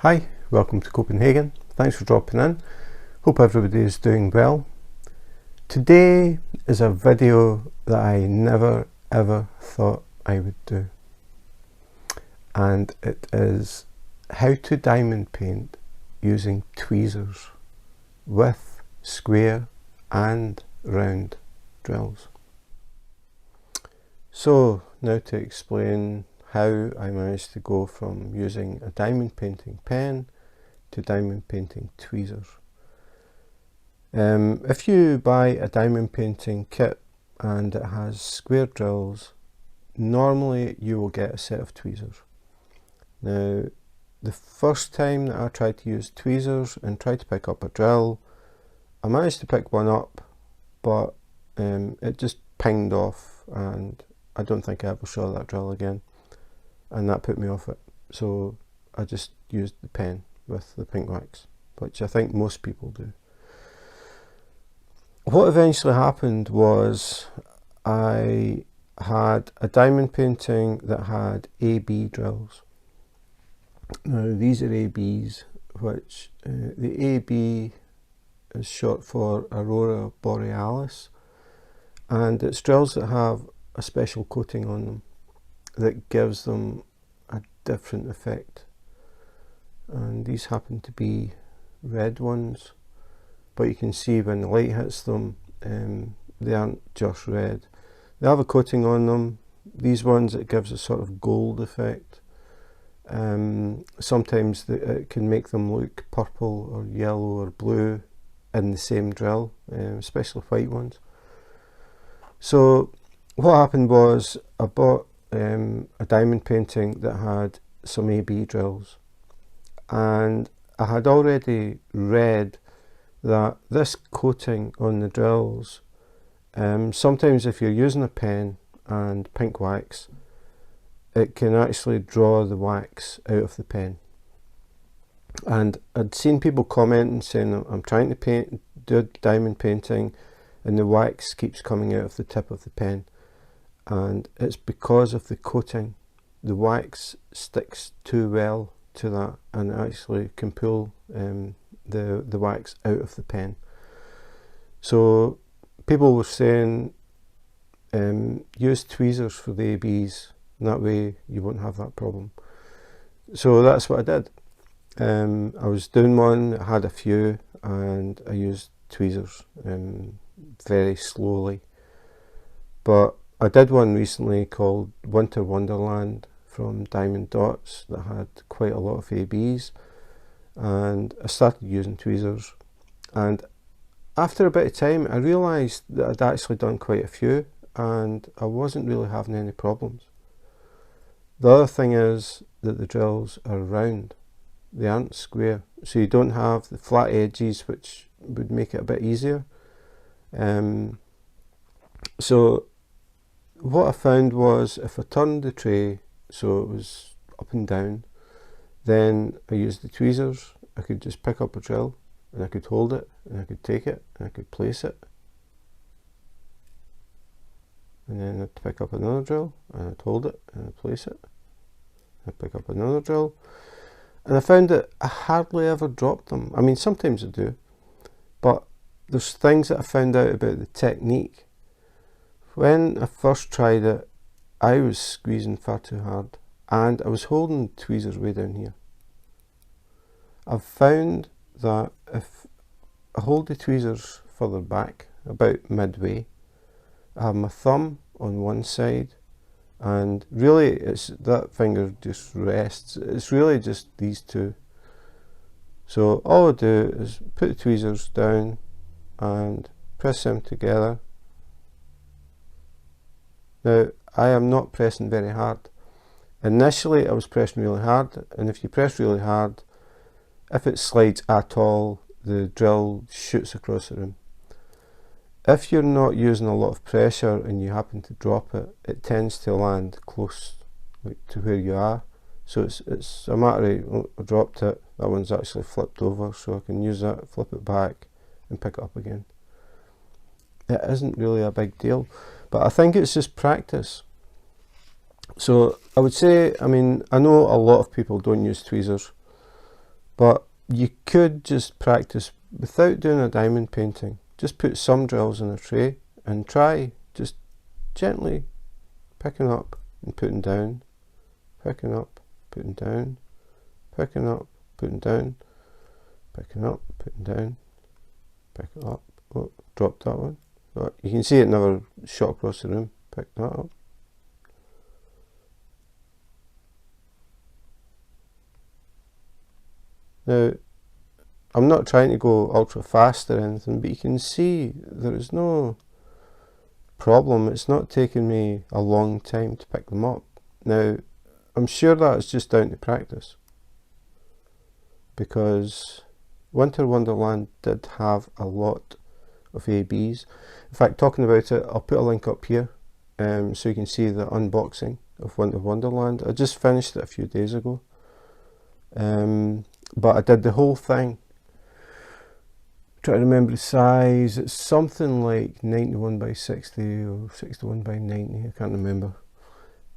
Hi, welcome to Copenhagen. Thanks for dropping in. Hope everybody is doing well. Today is a video that I never ever thought I would do, and it is how to diamond paint using tweezers with square and round drills. So now to explain how I managed to go from using a diamond painting pen to diamond painting tweezers. If you buy a diamond painting kit and it has square drills, normally you will get a set of tweezers. Now, the first time that I tried to use tweezers and tried to pick up a drill, I managed to pick one up, but it just pinged off and I don't think I ever saw that drill again. And that put me off it, so I just used the pen with the pink wax, which I think most people do. What eventually happened was I had a diamond painting that had AB drills. Now these are ABs, which the AB is short for Aurora Borealis, and it's drills that have a special coating on them that gives them a different effect, and these happen to be red ones, but you can see when the light hits them, they aren't just red, they have a coating on them. These ones, it gives a sort of gold effect. Sometimes it can make them look purple or yellow or blue in the same drill, especially white ones. So what happened was I bought a diamond painting that had some AB drills, and I had already read that this coating on the drills, sometimes if you're using a pen and pink wax, it can actually draw the wax out of the pen. And I'd seen people commenting saying, I'm trying to do a diamond painting and the wax keeps coming out of the tip of the pen. And it's because of the coating. The wax sticks too well to that and actually can pull the wax out of the pen. So people were saying use tweezers for the ABs, and that way you won't have that problem. So that's what I did. I was doing one, I had a few, and I used tweezers very slowly. But I did one recently called Wonderland from Diamond Dots that had quite a lot of ABs, and I started using tweezers, and after a bit of time I realised that I'd actually done quite a few and I wasn't really having any problems. The other thing is that the drills are round, they aren't square, so you don't have the flat edges, which would make it a bit easier. So what I found was if I turned the tray so it was up and down, then I used the tweezers. I could just pick up a drill and I could hold it and I could take it and I could place it, and then I'd pick up another drill and I'd hold it and I'd place it, I'd pick up another drill, and I found that I hardly ever dropped them. I mean, sometimes I do, but there's things that I found out about the technique. When I first tried it, I was squeezing far too hard and I was holding tweezers way down here. I've found that if I hold the tweezers further back, about midway, I have my thumb on one side, and really it's that finger just rests. It's really just these two. So all I do is put the tweezers down and press them together. Now, I am not pressing very hard. Initially I was pressing really hard, and if you press really hard, if it slides at all, the drill shoots across the room. If you're not using a lot of pressure and you happen to drop it, it tends to land close to where you are. So it's a matter of, I dropped it, that one's actually flipped over, so I can use that, flip it back and pick it up again. It isn't really a big deal, but I think it's just practice. So I would say, I mean, I know a lot of people don't use tweezers, But you could just practice without doing a diamond painting. Just put some drills in a tray and try just gently picking up and putting down, picking up, putting down, picking up, putting down, picking up, putting down, pick it up. Oh, dropped that one. But you can see it never shot across the room. Pick that up. Now, I'm not trying to go ultra fast or anything, but you can see there is no problem. It's not taking me a long time to pick them up. Now, I'm sure that is just down to practice, because Winter Wonderland did have a lot of ABs. In fact, talking about it, I'll put a link up here so you can see the unboxing of Winter Wonderland. I just finished it a few days ago, but I did the whole thing. Try to remember the size. It's something like 91 by 60 or 61 by 90, I can't remember.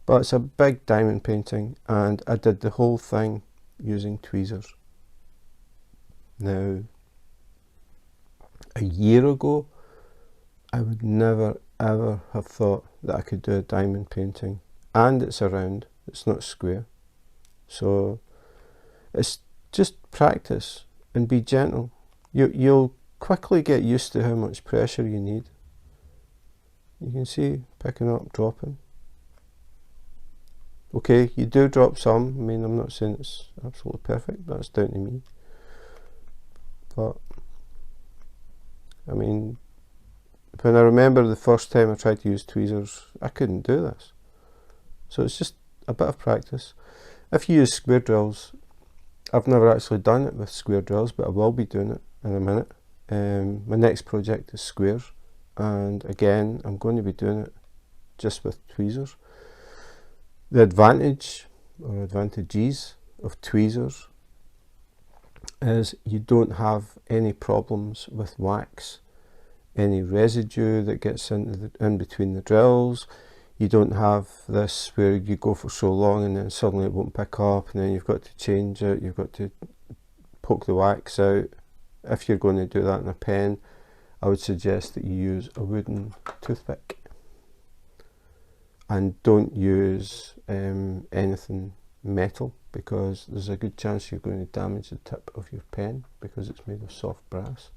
But it's a big diamond painting, and I did the whole thing using tweezers. Now, a year ago, I would never ever have thought that I could do a diamond painting, and it's a round, it's not square. So it's just practice and be gentle. You'll quickly get used to how much pressure you need. You can see picking up, dropping. Okay, you do drop some. I mean, I'm not saying it's absolutely perfect, that's down to me. But I mean, when I remember the first time I tried to use tweezers, I couldn't do this. So it's just a bit of practice. If you use square drills, I've never actually done it with square drills, but I will be doing it in a minute. My next project is squares, and again I'm going to be doing it just with tweezers. The advantage or advantages of tweezers is you don't have any problems with wax, any residue that gets in between the drills. You don't have this where you go for so long and then suddenly it won't pick up, and then you've got to change it, you've got to poke the wax out. If you're going to do that in a pen, I would suggest that you use a wooden toothpick, and don't use anything metal, because there's a good chance you're going to damage the tip of your pen because it's made of soft brass.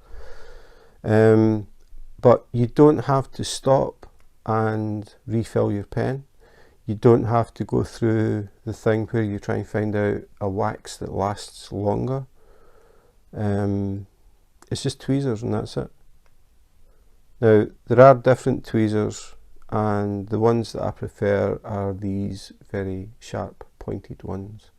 But you don't have to stop and refill your pen. You don't have to go through the thing where you try and find out a wax that lasts longer. It's just tweezers and that's it. Now, there are different tweezers, and the ones that I prefer are these very sharp pointed ones.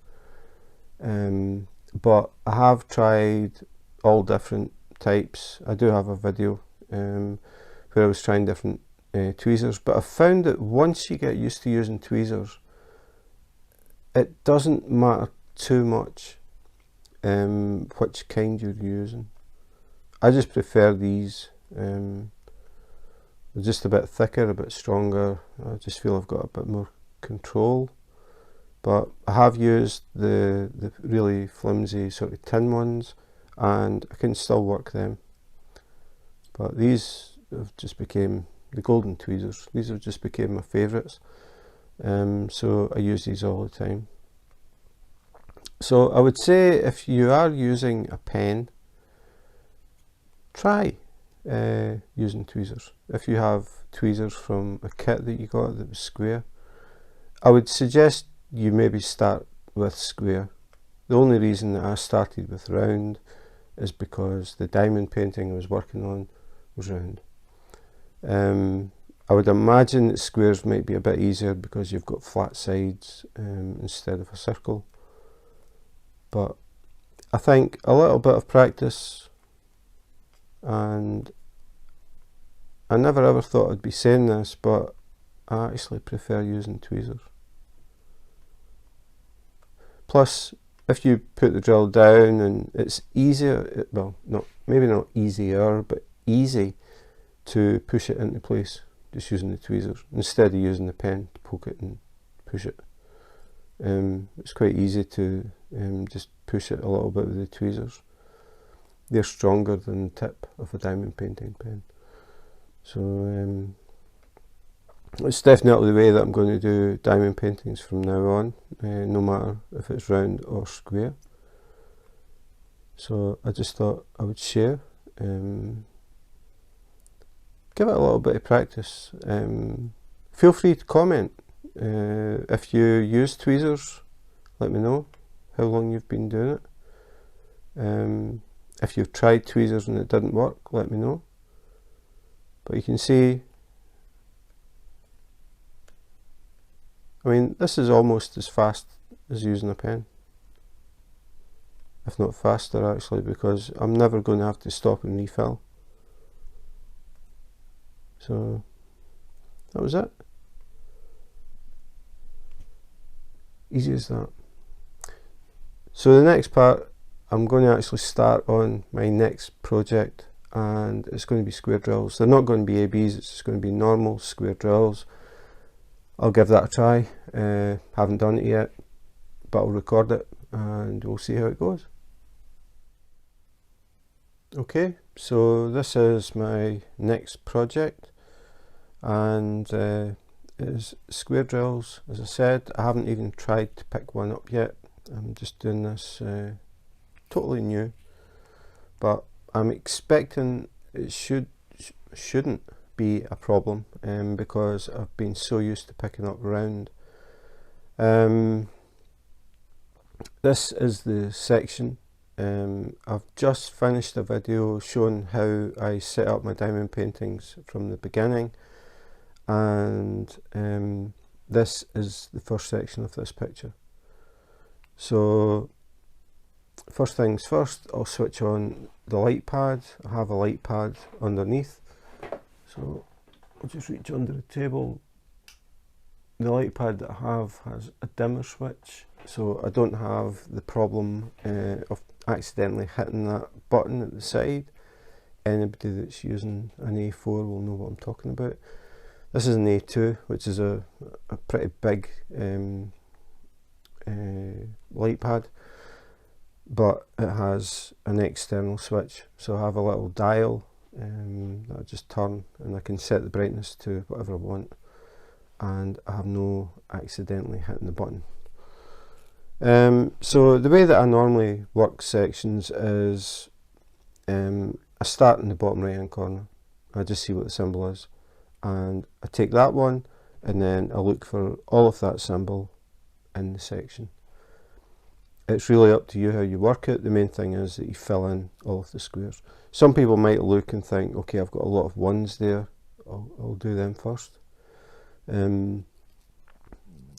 But I have tried all different types. I do have a video where I was trying different tweezers, but I found that once you get used to using tweezers, it doesn't matter too much which kind you're using. I just prefer these. They're just a bit thicker, a bit stronger. I just feel I've got a bit more control. But I have used the really flimsy sort of tin ones, and I can still work them. But these have just became the golden tweezers. These have just became my favourites. So I use these all the time. So I would say if you are using a pen, try using tweezers. If you have tweezers from a kit that you got that was square, I would suggest you maybe start with square. The only reason that I started with round is because the diamond painting I was working on was round. I would imagine that squares might be a bit easier because you've got flat sides instead of a circle. But I think a little bit of practice, and I never ever thought I'd be saying this, but I actually prefer using tweezers. Plus, if you put the drill down, and it's easier, well, maybe not easier, but easy to push it into place just using the tweezers instead of using the pen to poke it and push it. It's quite easy to just push it a little bit with the tweezers. They're stronger than the tip of a diamond painting pen. So it's definitely the way that I'm going to do diamond paintings from now on, no matter if it's round or square. So I just thought I would share, give it a little bit of practice. Feel free to comment. If you use tweezers, let me know how long you've been doing it. If you've tried tweezers and it didn't work, let me know. But you can see, I mean, this is almost as fast as using a pen, if not faster actually, because I'm never going to have to stop and refill. So that was it. Easy as that. So the next part, I'm going to actually start on my next project, and it's going to be square drills. They're not going to be ABs, it's just going to be normal square drills. I'll give that a try. Haven't done it yet, but I'll record it and we'll see how it goes. Okay, so this is my next project, and it is square drills. As I said, I haven't even tried to pick one up yet. I'm just doing this totally new, but I'm expecting it shouldn't be a problem, because I've been so used to picking up round. This is the section. I've just finished a video showing how I set up my diamond paintings from the beginning, and this is the first section of this picture. So first things first, I'll switch on the light pad. I have a light pad underneath, so I'll just reach under the table. The light pad that I have has a dimmer switch, so I don't have the problem of accidentally hitting that button at the side. Anybody that's using an A4 will know what I'm talking about. This is an A2, which is a pretty big light pad, but it has an external switch, so I have a little dial that I just turn, and I can set the brightness to whatever I want, and I have no accidentally hitting the button. So the way that I normally work sections is I start in the bottom right hand corner. I just see what the symbol is, and I take that one, and then I look for all of that symbol in the section. It's really up to you how you work it. The main thing is that you fill in all of the squares. Some people might look and think, okay, I've got a lot of ones there, I'll do them first.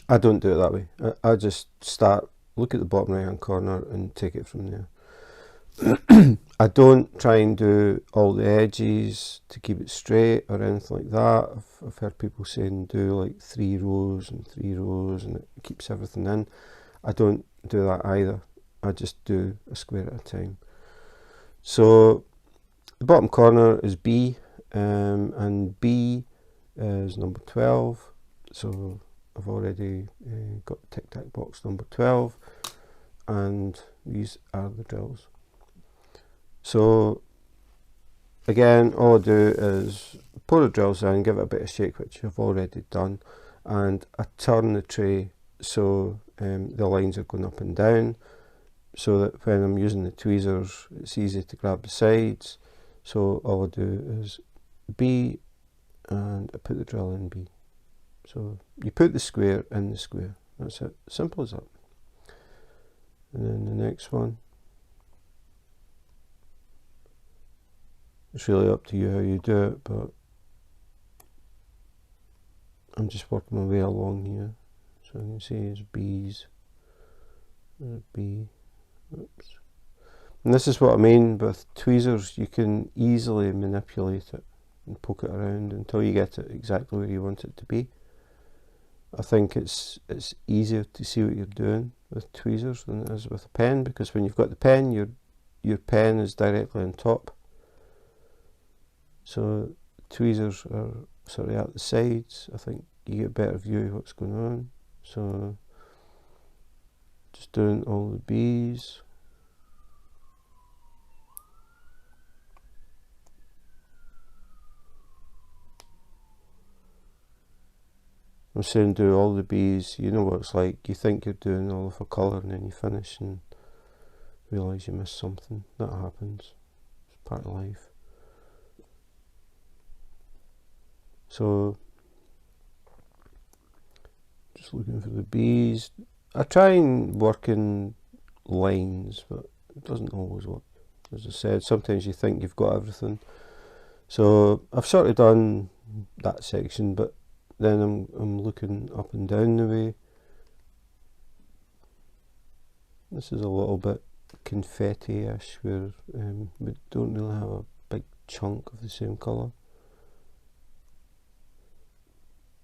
I don't do it that way. I just start, look at the bottom right hand corner and take it from there. I don't try and do all the edges to keep it straight or anything like that. I've heard people saying do like 3 rows and 3 rows and it keeps everything in. I don't do that either. I just do a square at a time. So the bottom corner is B, and B is number 12. So I've already got tic tac box number 12, and these are the drills. So again, all I do is pour the drills in, give it a bit of shake, which I've already done, and I turn the tray so the lines are going up and down, so that when I'm using the tweezers it's easy to grab the sides. So all I do is B, and I put the drill in B. So you put the square in the square, that's it, simple as that. And then the next one, it's really up to you how you do it, but I'm just working my way along here. So you can see it's B's, there's a B, oops. And this is what I mean with tweezers, you can easily manipulate it and poke it around until you get it exactly where you want it to be. I think it's easier to see what you're doing with tweezers than it is with a pen, because when you've got the pen, your pen is directly on top. So tweezers are sort of at the sides. I think you get a better view of what's going on. So just doing all the B's. I'm saying do all the B's, you know what it's like, you think you're doing all of a colour and then you finish and realise you missed something. That happens, it's part of life. So, just looking for the B's. I try and work in lines, but it doesn't always work. As I said, sometimes you think you've got everything. So I've sort of done that section, but then I'm looking up and down the way. This is a little bit confetti-ish, where we don't really have a big chunk of the same colour.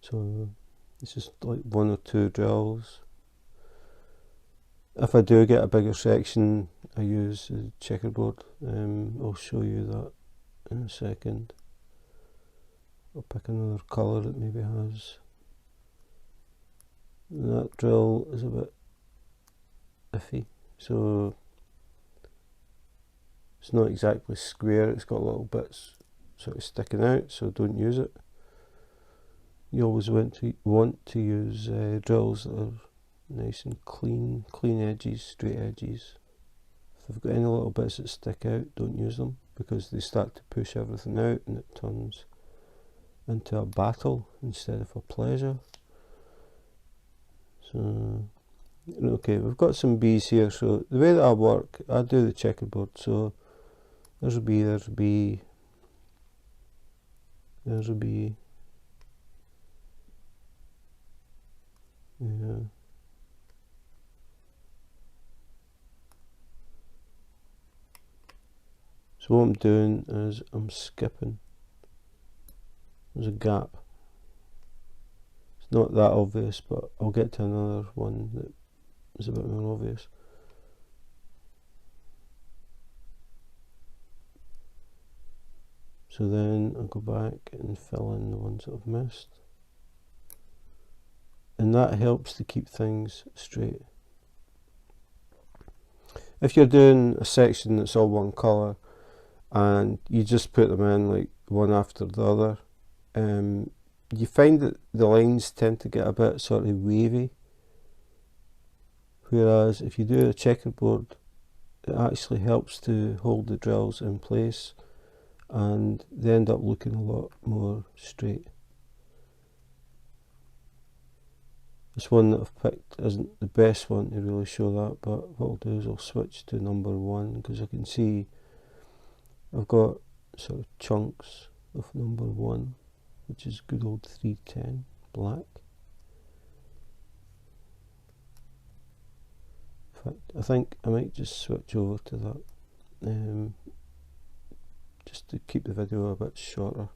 So it's just like one or two drills. If I do get a bigger section, I use the checkerboard. I'll show you that in a second. I'll pick another colour that maybe has. That drill is a bit iffy, so it's not exactly square, it's got little bits sort of sticking out, so don't use it. You always want to use drills that are nice and clean edges, straight edges. If they've got any little bits that stick out, don't use them, because they start to push everything out and it turns into a battle instead of a pleasure. So, okay, we've got some B's here. So the way that I work, I do the checkerboard. So there's a B, there's a B, there's a B. Yeah. So what I'm doing is I'm skipping. There's a gap. It's not that obvious, but I'll get to another one that is a bit more obvious. So then I'll go back and fill in the ones that I've missed. And that helps to keep things straight. If you're doing a section that's all one colour and you just put them in like one after the other, you find that the lines tend to get a bit sort of wavy, whereas if you do a checkerboard, it actually helps to hold the drills in place and they end up looking a lot more straight. This one that I've picked isn't the best one to really show that, but what I'll do is I'll switch to number 1, because I can see I've got sort of chunks of number 1, which is good old 310 black. In fact, I think I might just switch over to that, just to keep the video a bit shorter.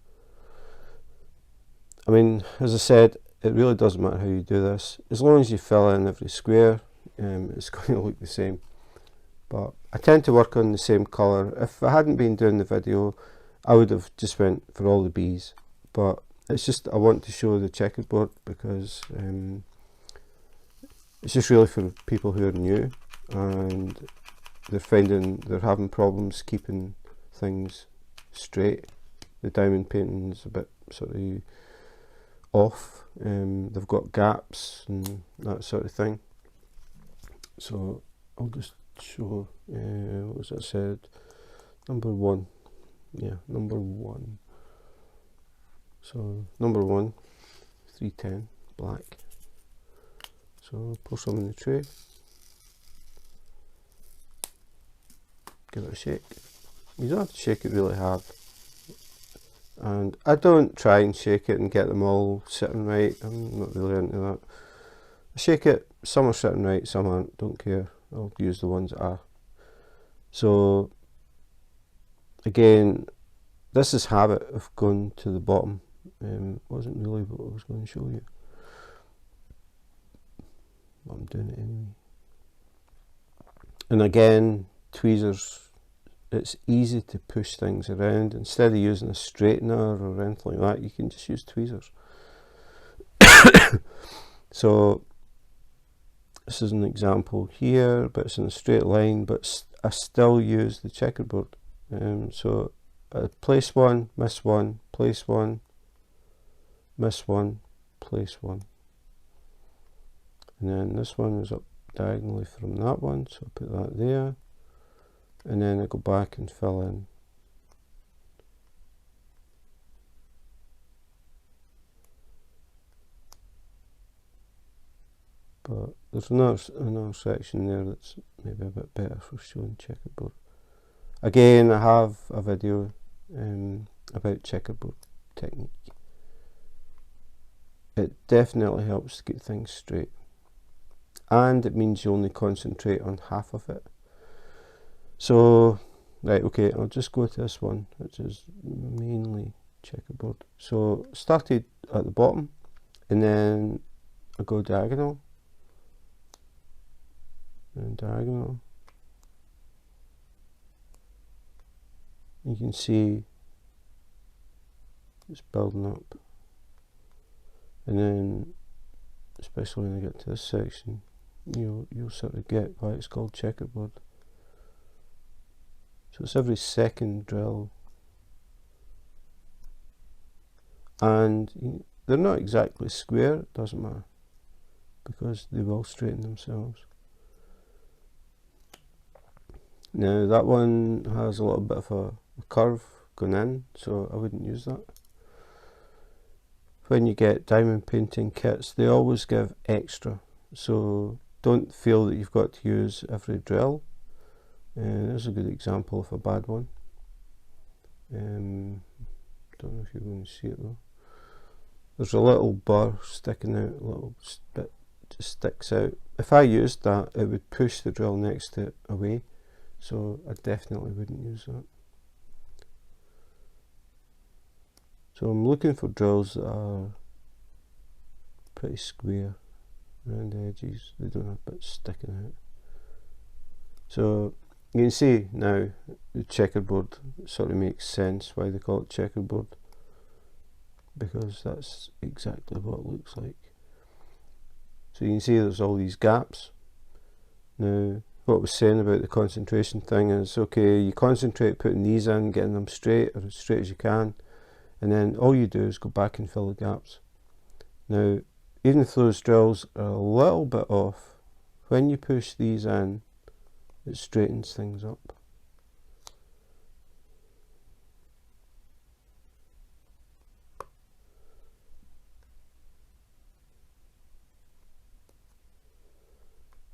I mean, as I said, it really doesn't matter how you do this, as long as you fill in every square, it's going to look the same. But I tend to work on the same colour. If I hadn't been doing the video, I would have just went for all the B's, but it's just I want to show the checkerboard because it's just really for people who are new and they're having problems keeping things straight. The diamond painting is a bit sort of off, they've got gaps and that sort of thing. So I'll just show, what was that said, number 1, yeah, number 1. So number 1, 310 black. So pour some in the tray, give it a shake. You don't have to shake it really hard, and I don't try and shake it and get them all sitting right. I'm not really into that. I shake it, some are sitting right, some aren't, don't care. I'll use the ones that are. So again, this is habit of going to the bottom. Wasn't really what I was going to show you, but I'm doing it anyway. And again, tweezers, it's easy to push things around. Instead of using a straightener or anything like that, you can just use tweezers. So this is an example here, but it's in a straight line, but I still use the checkerboard. So place one, miss one, place one, miss one, place one. And then this one is up diagonally from that one, so I put that there. And then I go back and fill in. But there's another section there that's maybe a bit better for showing checkerboard. Again, I have a video about checkerboard technique. It definitely helps to get things straight. And it means you only concentrate on half of it. So, right, okay, I'll just go to this one, which is mainly checkerboard. So, started at the bottom, and then I go diagonal, and diagonal. You can see it's building up, and then especially when I get to this section, you'll sort of get why it's called checkerboard. So it's every second drill, and they're not exactly square, it doesn't matter, because they will straighten themselves. Now that one has a little bit of a curve going in, so I wouldn't use that. When you get diamond painting kits, they always give extra, so don't feel that you've got to use every drill. There's a good example of a bad one. Don't know if you're going to see it though. There's a little burr sticking out, a little bit just sticks out. If I used that, it would push the drill next to it away, so I definitely wouldn't use that. So I'm looking for drills that are pretty square around the edges, they don't have bits sticking out. So you can see now the checkerboard sort of makes sense why they call it checkerboard, because that's exactly what it looks like. So you can see there's all these gaps. Now what I was saying about the concentration thing is, okay, you concentrate putting these in, getting them straight or as straight as you can, and then all you do is go back and fill the gaps. Now even if those drills are a little bit off, when you push these in, it straightens things up.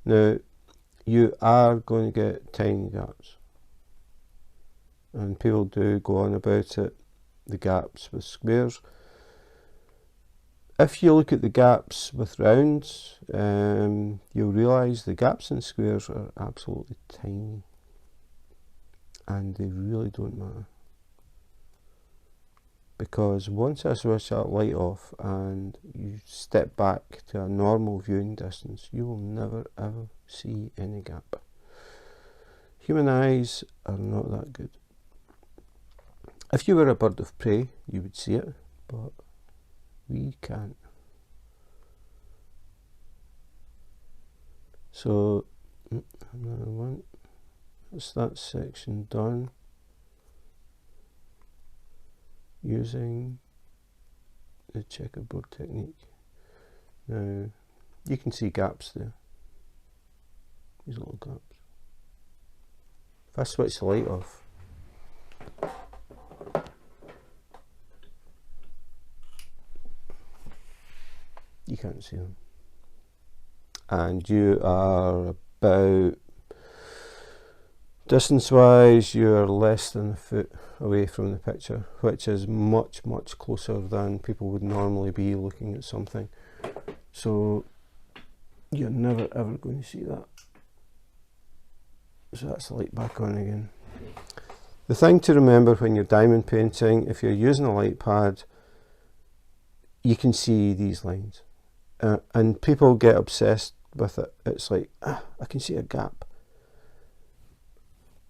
Now you are going to get tiny gaps, and people do go on about it, the gaps with squares. If you look at the gaps with rounds, you'll realise the gaps in squares are absolutely tiny, and they really don't matter, because once I switch that light off and you step back to a normal viewing distance, you will never ever see any gap. Human eyes are not that good. If you were a bird of prey, you would see it, but we can't. So another one, that's that section done using the checkerboard technique. Now you can see gaps there, these little gaps. If I switch the light off, you can't see them, and you are about, distance wise, you're less than a foot away from the picture, which is much closer than people would normally be looking at something. So you're never ever going to see that. So that's the light back on again. The thing to remember when you're diamond painting, if you're using a light pad, you can see these lines, and people get obsessed with it. It's like, I can see a gap.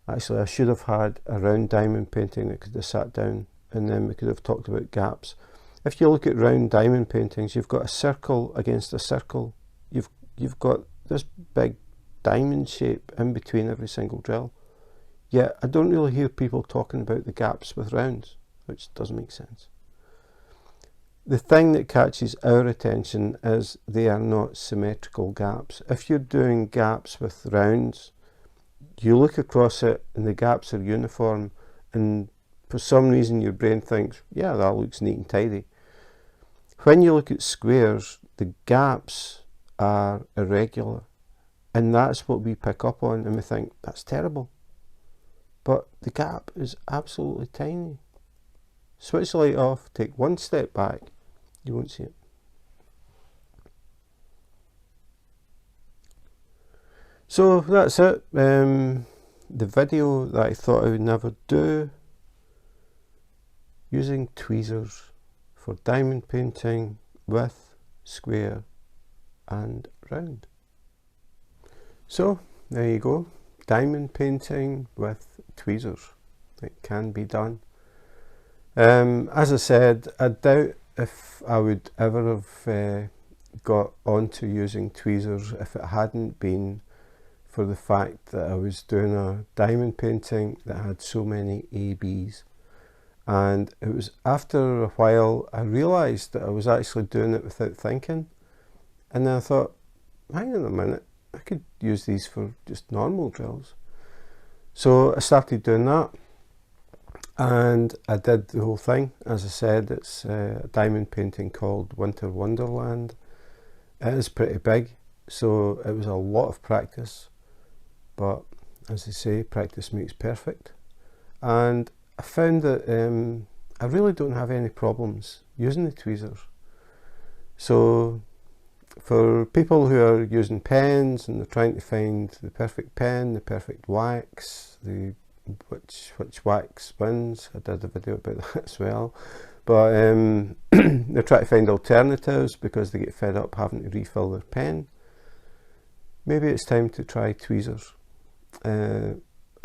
Actually, I should have had a round diamond painting that could have sat down, and then we could have talked about gaps. If you look at round diamond paintings, you've got a circle against a circle. You've got this big diamond shape in between every single drill. Yet I don't really hear people talking about the gaps with rounds, which doesn't make sense. The thing that catches our attention is they are not symmetrical gaps. If you're doing gaps with rounds, you look across it and the gaps are uniform, and for some reason your brain thinks, yeah, that looks neat and tidy. When you look at squares, the gaps are irregular, and that's what we pick up on, and we think, that's terrible. But the gap is absolutely tiny. Switch the light off, take one step back, you won't see it. So that's it. The video that I thought I would never do, using tweezers for diamond painting with square and round. So there you go, diamond painting with tweezers. It can be done. As I said, I doubt if I would ever have got onto using tweezers if it hadn't been for the fact that I was doing a diamond painting that had so many ABs. And it was after a while I realised that I was actually doing it without thinking, and then I thought, hang on a minute, I could use these for just normal drills. So I started doing that, and I did the whole thing. As I said, it's a diamond painting called Wonderland. It is pretty big, so it was a lot of practice, but as they say, practice makes perfect. And I found that I really don't have any problems using the tweezers. So for people who are using pens and they're trying to find the perfect pen, the perfect wax, which wax wins, I did a video about that as well, but they're trying to find alternatives because they get fed up having to refill their pen, maybe it's time to try tweezers.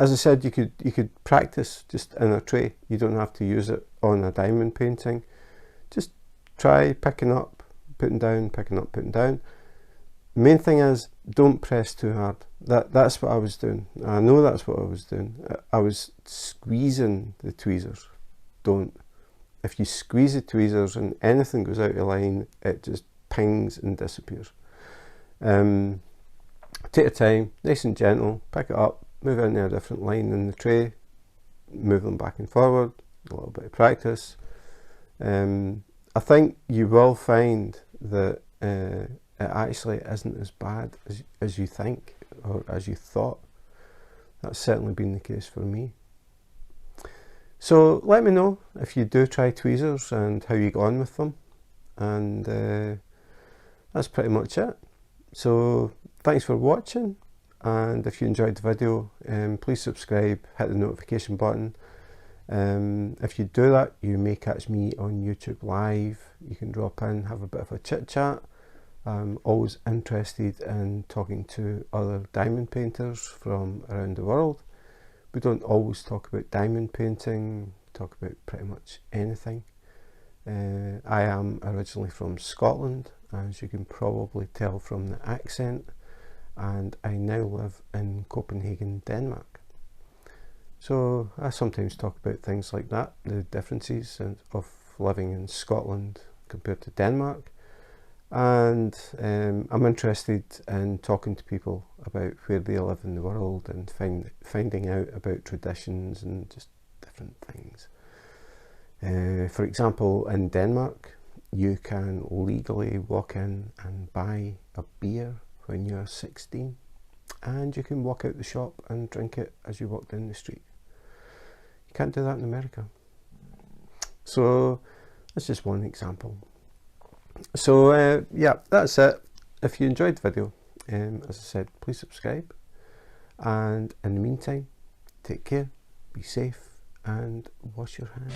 As I said, you could practice just in a tray. You don't have to use it on a diamond painting. Just try picking up, putting down, picking up, putting down. The main thing is, don't press too hard. That's what I was doing. I know that's what I was doing. I was squeezing the tweezers. Don't. If you squeeze the tweezers and anything goes out of line, it just pings and disappears. Take your time, nice and gentle, pick it up, move it into a different line in the tray, move them back and forward, a little bit of practice. I think you will find that it actually isn't as bad as you think or as you thought. That's certainly been the case for me. So let me know if you do try tweezers and how you go on with them, and that's pretty much it. So thanks for watching, and if you enjoyed the video, please subscribe, hit the notification button. If you do that, you may catch me on YouTube live. You can drop in, have a bit of a chit chat. I'm always interested in talking to other diamond painters from around the world. We don't always talk about diamond painting, we talk about pretty much anything. I am originally from Scotland, as you can probably tell from the accent, and I now live in Copenhagen, Denmark. So I sometimes talk about things like that, the differences of living in Scotland compared to Denmark. And I'm interested in talking to people about where they live in the world and finding out about traditions and just different things. For example, in Denmark, you can legally walk in and buy a beer when you're 16, and you can walk out the shop and drink it as you walk down the street. You can't do that in America. So that's just one example. So yeah, that's it. If you enjoyed the video, as I said, please subscribe, and in the meantime, take care, be safe, and wash your hands.